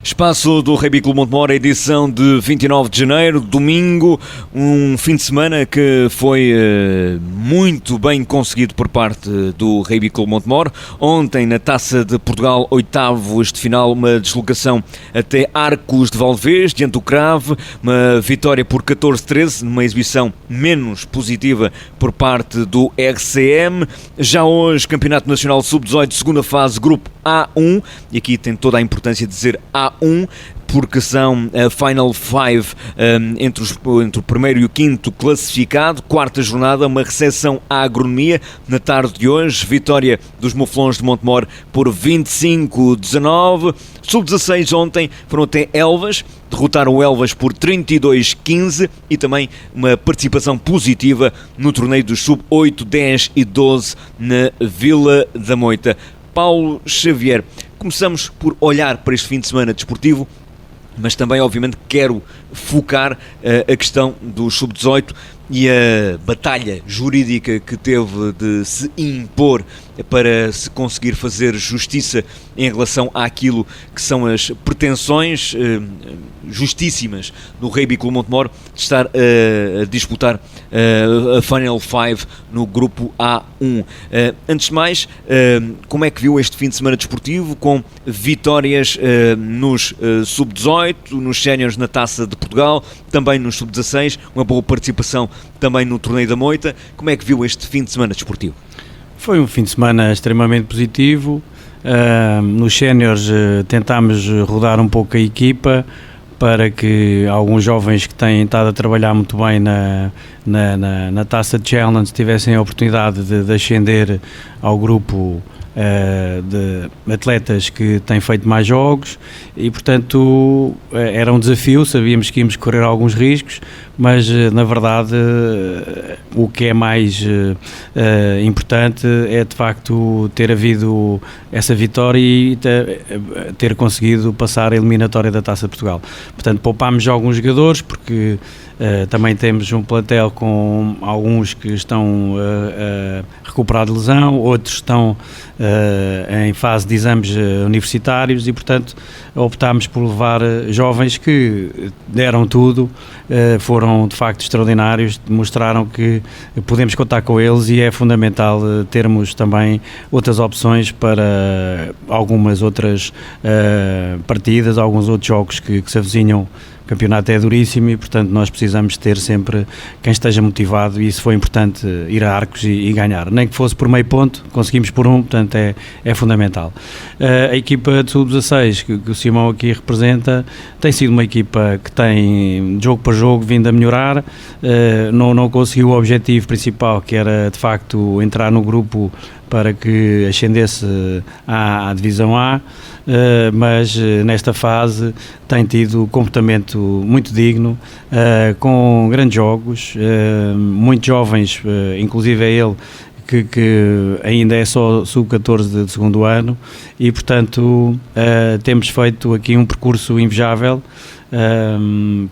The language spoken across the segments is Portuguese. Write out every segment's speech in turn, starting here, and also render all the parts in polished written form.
Espaço do Rugby Clube Montemor, edição de 29 de janeiro, domingo, um fim de semana que foi muito bem conseguido por parte do Rugby Clube Montemor. Ontem, na Taça de Portugal, oitavos de final, uma deslocação até Arcos de Valdevez, diante do Crave, uma vitória por 14-13, numa exibição menos positiva por parte do RCM. Já hoje, Campeonato Nacional Sub-18, segunda fase, Grupo A1, e aqui tem toda a importância de dizer A1, porque são a Final Five entre o primeiro e o quinto classificado. Quarta jornada, uma recepção à agronomia na tarde de hoje, vitória dos Muflons de Montemor por 25-19. Sub-16 ontem foram até Elvas, derrotaram o Elvas por 32-15 e também uma participação positiva no torneio dos Sub-8, 10 e 12 na Vila da Moita. Paulo Xavier, começamos por olhar para este fim de semana desportivo, mas também obviamente quero focar a questão do Sub-18 e a batalha jurídica que teve de se impor para se conseguir fazer justiça em relação àquilo que são as pretensões justíssimas do Rugby Clube Montemor de estar a disputar a Final Five no Grupo A1. Antes de mais, como é que viu este fim de semana desportivo, com vitórias nos Sub-18, nos Séniores na Taça de Portugal, também nos Sub-16, uma boa participação também no Torneio da Moita? Como é que viu este fim de semana desportivo? Foi um fim de semana extremamente positivo. Nos séniores tentámos rodar um pouco a equipa para que alguns jovens que têm estado a trabalhar muito bem na Taça de Challenge tivessem a oportunidade de ascender ao grupo de atletas que têm feito mais jogos e, portanto, era um desafio. Sabíamos que íamos correr alguns riscos, mas na verdade o que é mais importante é de facto ter havido essa vitória e ter conseguido passar a eliminatória da Taça de Portugal. Portanto, poupámos alguns jogadores porque também temos um plantel com alguns que estão a recuperar de lesão, outros estão em fase de exames universitários e, portanto, optámos por levar jovens que deram tudo, foram de facto extraordinários, demonstraram que podemos contar com eles e é fundamental termos também outras opções para algumas outras partidas, alguns outros jogos que se avizinham. O campeonato é duríssimo e, portanto, nós precisamos ter sempre quem esteja motivado e isso foi importante, ir a Arcos e ganhar. Nem que fosse por meio ponto, conseguimos por um, portanto é fundamental. A equipa de Sub-16 que o Simão aqui representa tem sido uma equipa que tem, jogo para jogo, vindo a melhorar. Não conseguiu o objetivo principal, que era de facto entrar no grupo para que ascendesse à Divisão A, mas nesta fase tem tido comportamento muito digno, com grandes jogos, muito jovens, inclusive é ele que ainda é só sub-14 de segundo ano e, portanto, temos feito aqui um percurso invejável,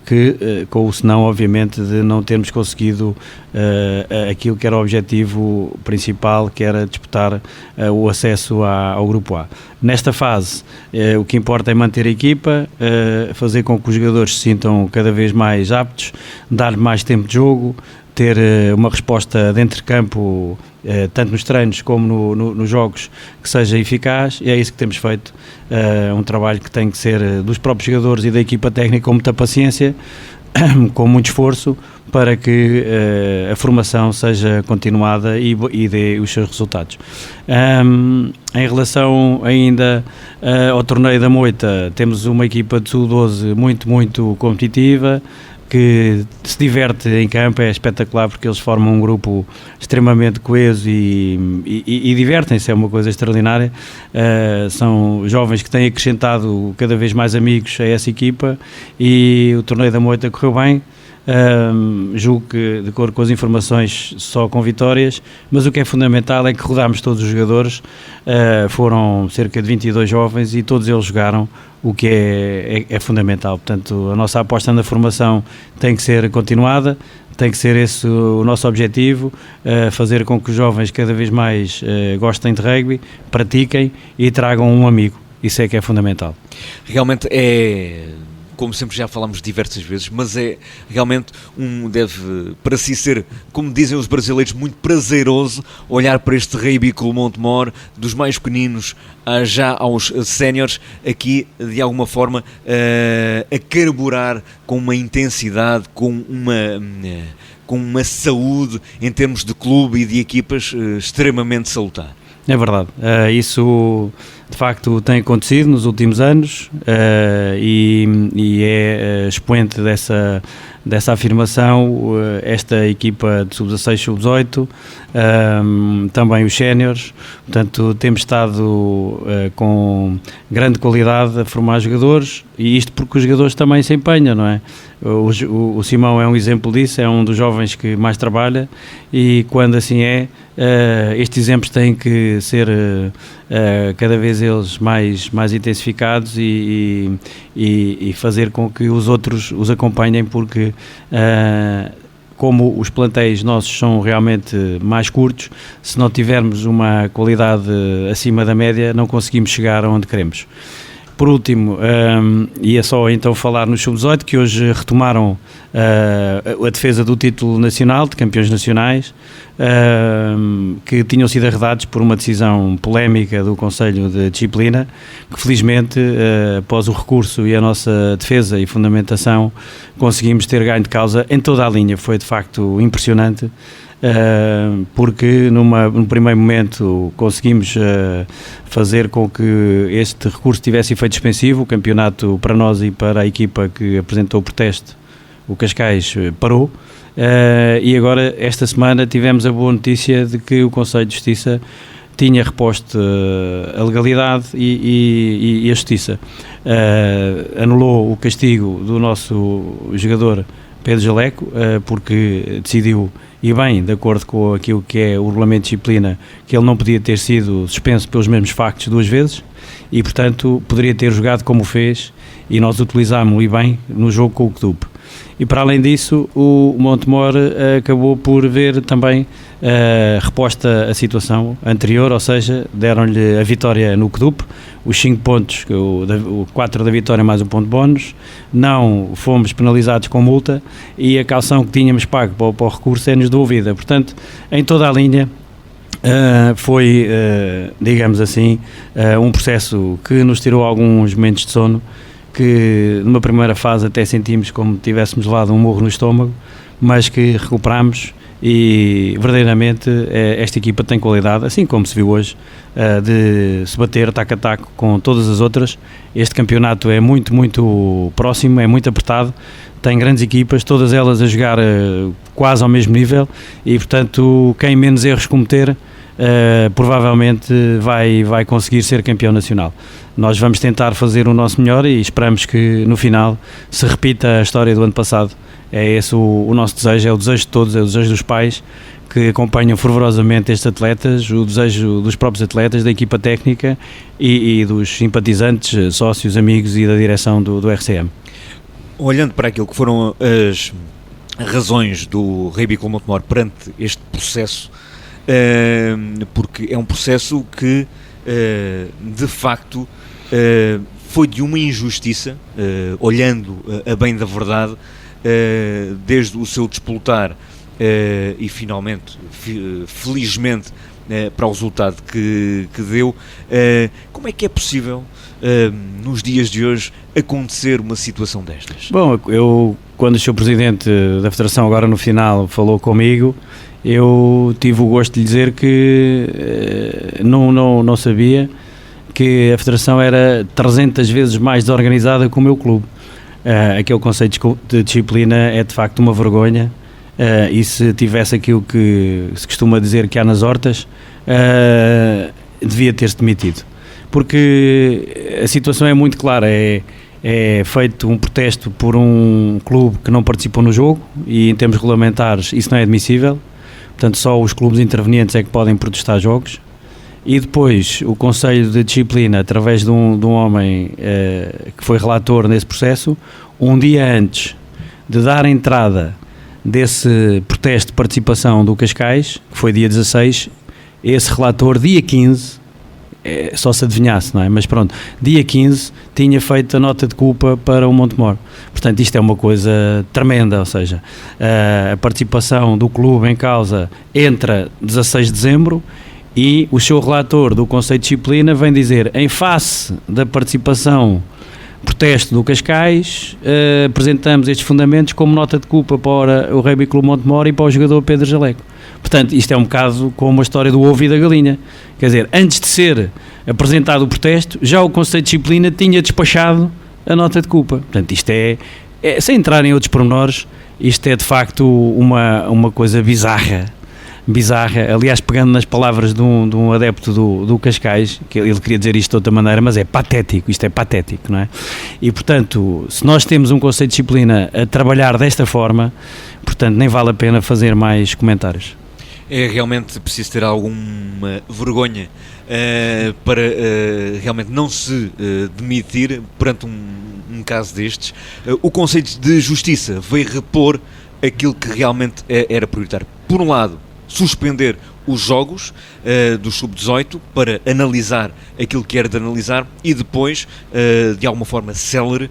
que com o senão, obviamente, de não termos conseguido aquilo que era o objetivo principal, que era disputar o acesso ao Grupo A. Nesta fase, o que importa é manter a equipa, fazer com que os jogadores se sintam cada vez mais aptos, dar mais tempo de jogo, ter uma resposta dentro de campo, tanto nos treinos como nos jogos, que seja eficaz, e é isso que temos feito. Um trabalho que tem que ser dos próprios jogadores e da equipa técnica com muita paciência, com muito esforço, para que a formação seja continuada e dê os seus resultados. Em relação ainda ao Torneio da Moita, temos uma equipa de Sub-12 muito competitiva, que se diverte em campo, é espetacular porque eles formam um grupo extremamente coeso e divertem-se, é uma coisa extraordinária. São jovens que têm acrescentado cada vez mais amigos a essa equipa e o Torneio da Moita correu bem. Julgo que, de acordo com as informações, só com vitórias, mas o que é fundamental é que rodámos todos os jogadores, foram cerca de 22 jovens e todos eles jogaram, o que é fundamental. Portanto, a nossa aposta na formação tem que ser continuada, tem que ser esse o nosso objetivo, fazer com que os jovens cada vez mais gostem de rugby, pratiquem e tragam um amigo. Isso é que é fundamental. Realmente é, como sempre já falámos diversas vezes, mas é realmente deve para si ser, como dizem os brasileiros, muito prazeroso olhar para este Rugby Clube Montemor, dos mais pequeninos já aos séniores, aqui de alguma forma a carburar com uma intensidade, com uma saúde em termos de clube e de equipas extremamente salutar. É verdade, isso de facto tem acontecido nos últimos anos e é expoente dessa afirmação esta equipa de sub-16, sub-18, também os séniores. Portanto, temos estado com grande qualidade a formar jogadores, e isto porque os jogadores também se empenham, não é? O Simão é um exemplo disso, é um dos jovens que mais trabalha, e quando assim é, estes exemplos têm que ser cada vez eles mais intensificados e fazer com que os outros os acompanhem, porque como os plantéis nossos são realmente mais curtos, se não tivermos uma qualidade acima da média, não conseguimos chegar aonde queremos. Por último, ia só então falar nos sub-18, que hoje retomaram a defesa do título nacional, de campeões nacionais, que tinham sido arredados por uma decisão polémica do Conselho de Disciplina, que felizmente, após o recurso e a nossa defesa e fundamentação, conseguimos ter ganho de causa em toda a linha. Foi de facto impressionante. Porque no primeiro momento conseguimos fazer com que este recurso tivesse efeito suspensivo. O campeonato, para nós e para a equipa que apresentou o protesto, o Cascais, parou, e agora esta semana tivemos a boa notícia de que o Conselho de Justiça tinha reposto a legalidade e a justiça. Anulou o castigo do nosso jogador Pedro Jaleco, porque decidiu, e bem, de acordo com aquilo que é o regulamento de disciplina, que ele não podia ter sido suspenso pelos mesmos factos duas vezes, e portanto poderia ter jogado como fez, e nós utilizámos-o, e bem, no jogo com o CDUP. E para além disso, o Montemor acabou por ver também reposta a situação anterior, ou seja, deram-lhe a vitória no CDUP, os 5 pontos, o 4 da vitória mais um ponto de bónus, não fomos penalizados com multa, e a caução que tínhamos pago para o recurso é-nos devolvida. Portanto, em toda a linha, foi, digamos assim, um processo que nos tirou alguns momentos de sono, que numa primeira fase até sentimos como tivéssemos levado um murro no estômago, mas que recuperamos, e verdadeiramente esta equipa tem qualidade, assim como se viu hoje, de se bater taco a taco com todas as outras. Este campeonato é muito, muito próximo, é muito apertado, tem grandes equipas, todas elas a jogar quase ao mesmo nível, e portanto quem menos erros cometer provavelmente vai conseguir ser campeão nacional. Nós vamos tentar fazer o nosso melhor e esperamos que no final se repita a história do ano passado. É esse o nosso desejo, é o desejo de todos, é o desejo dos pais que acompanham fervorosamente estes atletas, o desejo dos próprios atletas, da equipa técnica e dos simpatizantes, sócios, amigos e da direção do RCM. Olhando para aquilo que foram as razões do Rugby Clube Montemor perante este processo, porque é um processo que de facto foi de uma injustiça, olhando a bem da verdade, desde o seu despolutar e finalmente, felizmente, para o resultado que deu. Como é que é possível nos dias de hoje acontecer uma situação destas? Bom, quando o Sr. Presidente da Federação agora no final falou comigo, eu tive o gosto de lhe dizer que não sabia que a Federação era 300 vezes mais desorganizada que o meu clube. Aquele conceito de disciplina é de facto uma vergonha, e se tivesse aquilo que se costuma dizer que há nas hortas, devia ter-se demitido, porque a situação é muito clara. É feito um protesto por um clube que não participou no jogo, e em termos regulamentares isso não é admissível. Portanto, só os clubes intervenientes é que podem protestar jogos. E depois o Conselho de Disciplina, através de um homem que foi relator nesse processo, um dia antes de dar entrada desse protesto de participação do Cascais, que foi dia 16, esse relator, dia 15, só se adivinhasse, não é? Mas pronto, dia 15 tinha feito a nota de culpa para o Montemor. Portanto, isto é uma coisa tremenda, ou seja, a participação do clube em causa entra 16 de dezembro e o seu relator do Conselho de Disciplina vem dizer, em face da participação protesto do Cascais, apresentamos estes fundamentos como nota de culpa para o Rugby Clube Montemor e para o jogador Pedro Jaleco. Portanto, isto é um bocado como a história do ovo e da galinha. Quer dizer, antes de ser apresentado o protesto, já o Conselho de Disciplina tinha despachado a nota de culpa. Portanto, isto sem entrar em outros pormenores, isto é de facto uma coisa bizarra. Aliás, pegando nas palavras de um adepto do Cascais, que ele queria dizer isto de outra maneira, mas isto é patético, não é? E portanto, se nós temos um Conselho de Disciplina a trabalhar desta forma, portanto, nem vale a pena fazer mais comentários. É realmente preciso ter alguma vergonha para realmente não se demitir perante um caso destes. O Conselho de Justiça veio repor aquilo que realmente era prioritário. Por um lado, suspender os jogos do Sub-18 para analisar aquilo que era de analisar e depois, de alguma forma célere,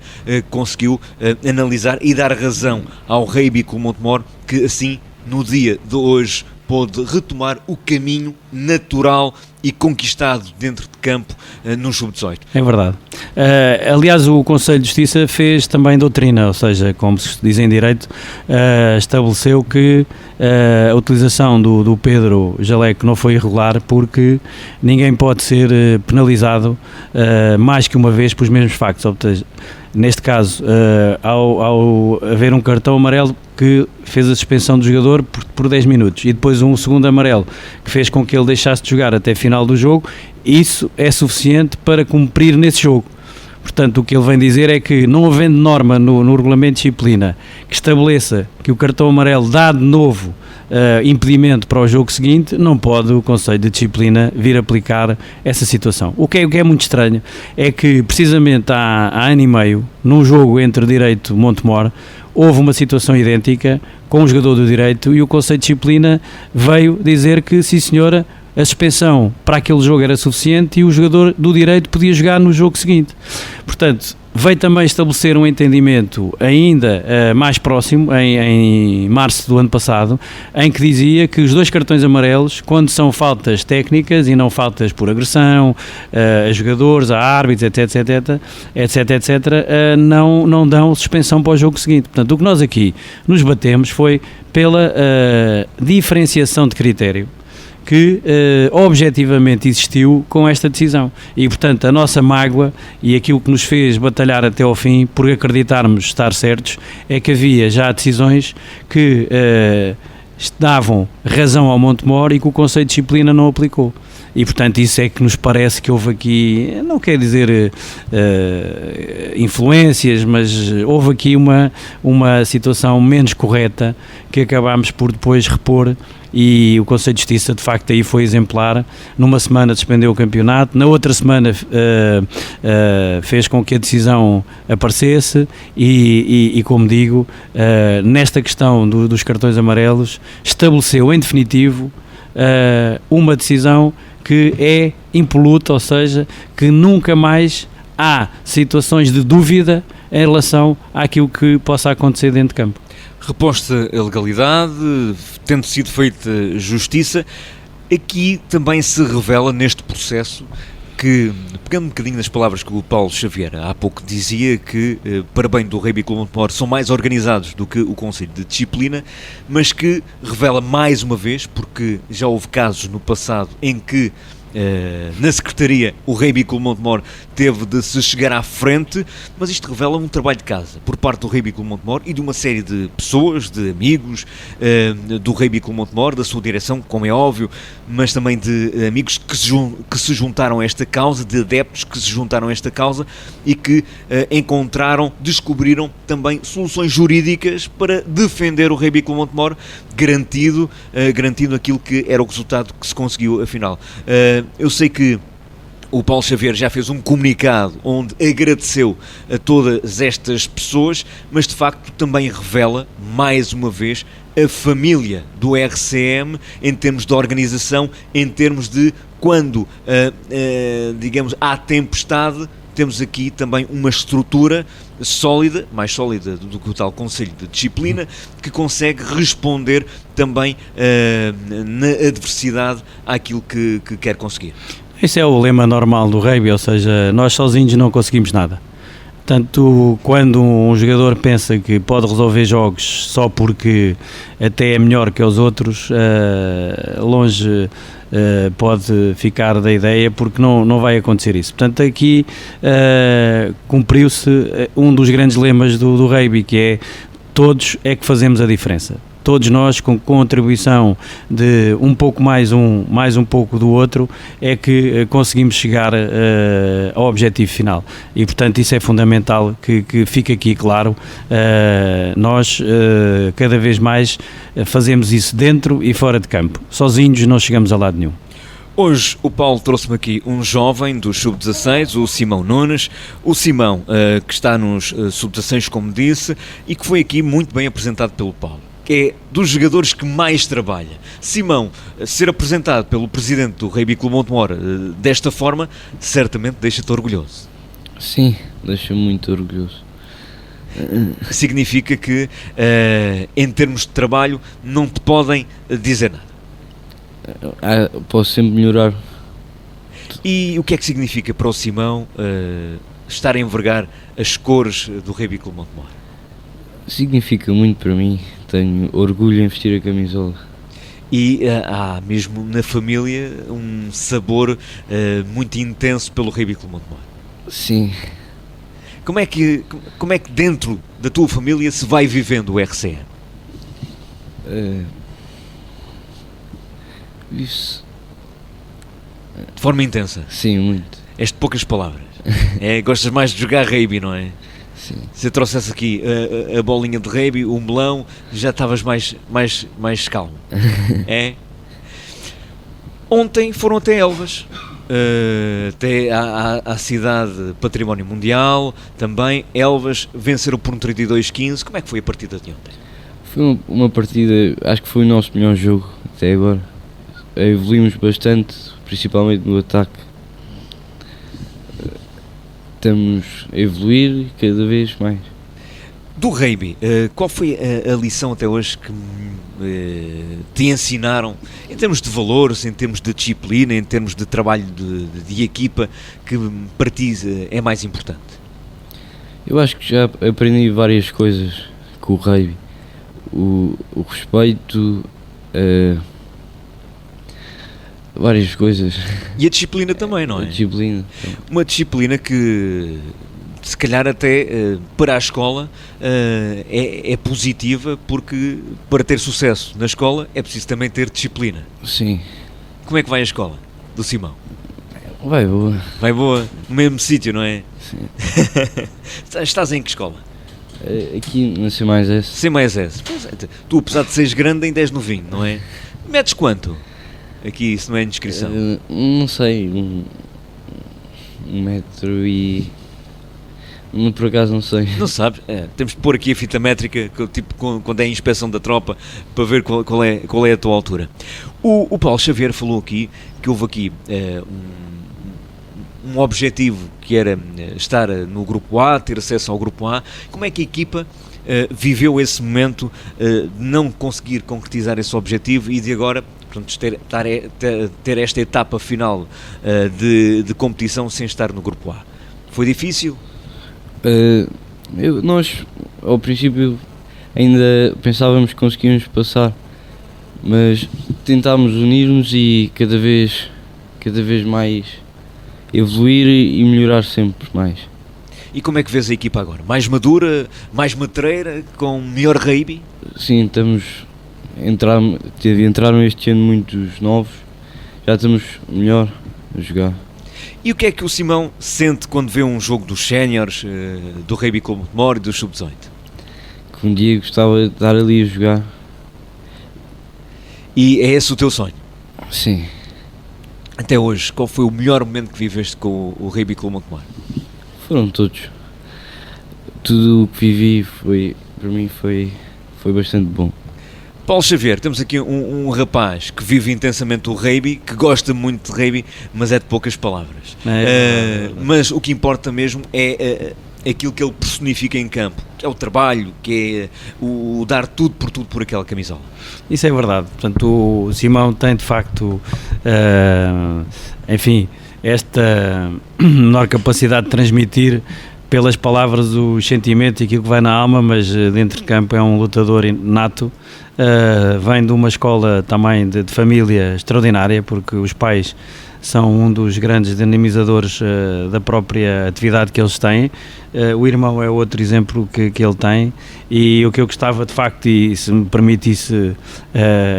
conseguiu analisar e dar razão ao Rugby Clube Montemor, que assim, no dia de hoje, pôde retomar o caminho natural e conquistado dentro de campo no Sub-18. É verdade. Aliás, o Conselho de Justiça fez também doutrina, ou seja, como se diz em direito, estabeleceu que a utilização do Pedro Jaleco não foi irregular porque ninguém pode ser penalizado mais que uma vez pelos mesmos factos. Ou seja, neste caso, ao haver um cartão amarelo que fez a suspensão do jogador por 10 minutos e depois um segundo amarelo que fez com que ele deixasse de jogar até a final do jogo, isso é suficiente para cumprir nesse jogo. Portanto, o que ele vem dizer é que, não havendo norma no regulamento de disciplina que estabeleça que o cartão amarelo dá de novo impedimento para o jogo seguinte, não pode o Conselho de Disciplina vir aplicar essa situação. O que é muito estranho é que, precisamente há ano e meio, num jogo entre Direito e Montemor, houve uma situação idêntica com o jogador do Direito e o Conselho de Disciplina veio dizer que, sim senhora, a suspensão para aquele jogo era suficiente e o jogador do Direito podia jogar no jogo seguinte. Portanto, veio também estabelecer um entendimento ainda mais próximo, em março do ano passado, em que dizia que os 2 cartões amarelos, quando são faltas técnicas e não faltas por agressão a jogadores, a árbitros, etc, não dão suspensão para o jogo seguinte. Portanto, o que nós aqui nos batemos foi pela diferenciação de critério que objetivamente existiu com esta decisão e, portanto, a nossa mágoa e aquilo que nos fez batalhar até ao fim por acreditarmos estar certos é que havia já decisões que davam razão ao Montemor e que o Conselho de Disciplina não aplicou. E, portanto, isso é que nos parece que houve aqui, não quer dizer influências, mas houve aqui uma situação menos correta que acabámos por depois repor. E o Conselho de Justiça, de facto, aí foi exemplar. Numa semana suspendeu o campeonato, na outra semana fez com que a decisão aparecesse e como digo, nesta questão dos cartões amarelos, estabeleceu em definitivo uma decisão que é impoluta, ou seja, que nunca mais há situações de dúvida em relação àquilo que possa acontecer dentro de campo. Reposta a legalidade, tendo sido feita justiça, aqui também se revela neste processo que, pegando um bocadinho nas palavras que o Paulo Xavier há pouco dizia, que para bem do Rugby Clube Montemor são mais organizados do que o Conselho de Disciplina, mas que revela mais uma vez, porque já houve casos no passado em que na Secretaria o Rugby Clube Montemor teve de se chegar à frente, mas isto revela um trabalho de casa por parte do Rugby Clube Montemor e de uma série de pessoas, de amigos do Rugby Clube Montemor, da sua direção, como é óbvio, mas também de amigos que se juntaram a esta causa, de adeptos que se juntaram a esta causa e que descobriram também soluções jurídicas para defender o Rugby Clube Montemor, garantindo aquilo que era o resultado que se conseguiu afinal. Eu sei que O Paulo Xavier já fez um comunicado onde agradeceu a todas estas pessoas, mas de facto também revela, mais uma vez, a família do RCM em termos de organização, em termos de quando, digamos, há tempestade, temos aqui também uma estrutura sólida, mais sólida do que o tal Conselho de Disciplina, que consegue responder também na adversidade àquilo que quer conseguir. Esse é o lema normal do rugby, ou seja, nós sozinhos não conseguimos nada. Portanto, quando um jogador pensa que pode resolver jogos só porque até é melhor que os outros, longe pode ficar da ideia, porque não vai acontecer isso. Portanto, aqui cumpriu-se um dos grandes lemas do rugby, que é todos é que fazemos a diferença. Todos nós, com contribuição de um pouco mais um pouco do outro, é que conseguimos chegar ao objetivo final. E, portanto, isso é fundamental que fique aqui claro. Nós, cada vez mais, fazemos isso dentro e fora de campo. Sozinhos não chegamos a lado nenhum. Hoje o Paulo trouxe-me aqui um jovem do Sub-16, o Simão Nunes. O Simão, que está nos Sub-16, como disse, e que foi aqui muito bem apresentado pelo Paulo. É dos jogadores que mais trabalha. Simão, ser apresentado pelo presidente do Rugby Clube Montemor desta forma, certamente deixa-te orgulhoso. Sim, deixa-me muito orgulhoso. Significa que, em termos de trabalho, não te podem dizer nada. Posso sempre melhorar. E o que é que significa para o Simão estar a envergar as cores do Rugby Clube Montemor? Significa muito para mim. Tenho orgulho em vestir a camisola. E há mesmo na família um sabor muito intenso pelo Rugby Clube Montemor. Sim. Como é que dentro da tua família se vai vivendo o RCM? Isso. De forma intensa? Sim, muito. És de poucas palavras. Gostas mais de jogar rugby, não é? Sim. Se eu trouxesse aqui a bolinha de rugby, o melão, já estavas mais calmo. É? Ontem foram até Elvas, até à cidade Património Mundial, também. Elvas venceram por um 32-15. Como é que foi a partida de ontem? Foi uma partida, acho que foi o nosso melhor jogo até agora. Evoluímos bastante, principalmente no ataque. Estamos a evoluir cada vez mais. Do rugby, qual foi a lição até hoje que te ensinaram, em termos de valores, em termos de disciplina, em termos de trabalho de equipa, que para ti é mais importante? Eu acho que já aprendi várias coisas com o rugby. O respeito, várias coisas. E a disciplina também, não é? A disciplina. Uma disciplina que, se calhar até para a escola, é positiva, porque para ter sucesso na escola é preciso também ter disciplina. Sim. Como é que vai a escola do Simão? Vai boa. Vai boa? No mesmo sítio, não é? Sim. Estás em que escola? Aqui na C+S. C+S. Pois é, tu, apesar de seres grande, ainda és novinho, não é? Metes quanto? Aqui, isso não é indiscrição. Não sei, 1 metro e... por acaso não sei. Não sabes? Temos de pôr aqui a fita métrica, tipo quando é a inspeção da tropa, para ver qual é a tua altura. O Paulo Xavier falou aqui que houve aqui um objetivo que era estar no Grupo A, ter acesso ao Grupo A. Como é que a equipa viveu esse momento de não conseguir concretizar esse objetivo e de agora, portanto, ter esta etapa final de competição sem estar no Grupo A? Foi difícil? Nós, ao princípio, ainda pensávamos que conseguíamos passar, mas tentámos unir-nos e cada vez mais evoluir e melhorar sempre mais. E como é que vês a equipa agora? Mais madura, mais matreira, com melhor rugby? Sim, entraram este ano muitos novos, já estamos melhor a jogar. E o que é que o Simão sente quando vê um jogo dos séniores, do Rugby Clube Montemor e do Sub-18? Que um dia gostava de estar ali a jogar. E é esse o teu sonho? Sim. até hoje, qual foi o melhor momento que viveste com o Rugby Clube Montemor? Foram todos. Tudo o que vivi para mim foi bastante bom. Paulo Xavier, temos aqui um rapaz que vive intensamente o rugby, que gosta muito de rugby, mas é de poucas palavras. Mas o que importa mesmo é aquilo que ele personifica em campo, que é o trabalho, que é o dar tudo por aquela camisola. Isso é verdade. Portanto, o Simão tem de facto, enfim, esta menor capacidade de transmitir pelas palavras o sentimento e aquilo que vai na alma, mas dentro de campo é um lutador nato. Vem de uma escola também de família extraordinária, porque os pais são um dos grandes dinamizadores da própria atividade que eles têm. O irmão é outro exemplo que ele tem, e o que eu gostava de facto, e se me permitisse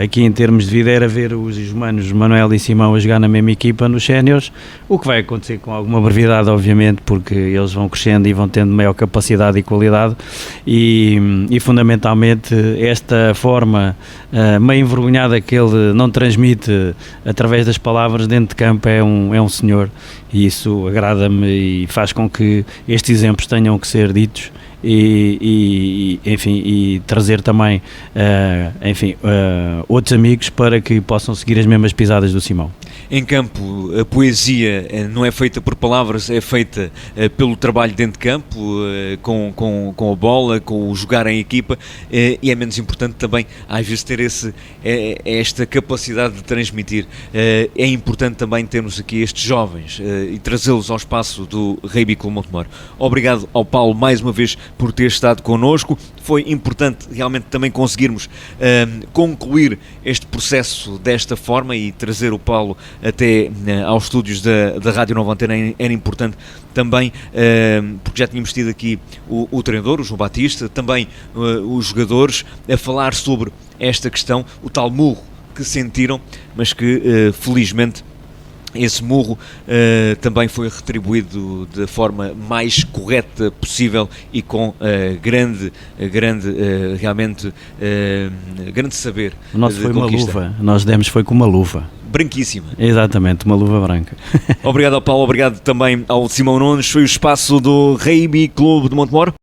aqui em termos de vida, era ver os manos Manuel e Simão a jogar na mesma equipa nos séniores, o que vai acontecer com alguma brevidade, obviamente, porque eles vão crescendo e vão tendo maior capacidade e qualidade, e fundamentalmente esta forma meio envergonhada que ele não transmite através das palavras dentro de campo é um senhor, e isso agrada-me e faz com que estes exemplos tenham que ser ditos e trazer também outros amigos para que possam seguir as mesmas pisadas do Simão. Em campo, a poesia não é feita por palavras, é feita pelo trabalho dentro de campo, com a bola, com o jogar em equipa, e é menos importante também às vezes ter esta capacidade de transmitir. É importante também termos aqui estes jovens e trazê-los ao espaço do Rugby Clube Montemor. Obrigado ao Paulo mais uma vez por ter estado connosco. Foi importante realmente também conseguirmos concluir este processo desta forma e trazer o Paulo até aos estúdios da Rádio Nova Antena. Era importante também, porque já tínhamos tido aqui o treinador, o João Batista, também os jogadores, a falar sobre esta questão, o tal murro que sentiram, mas que felizmente esse murro também foi retribuído da forma mais correta possível e com realmente grande saber. O nosso foi conquista. Uma luva, nós demos foi com uma luva. Branquíssima. Exatamente, uma luva branca. Obrigado ao Paulo, obrigado também ao Simão Nunes. Foi o espaço do Rugby Clube de Montemor.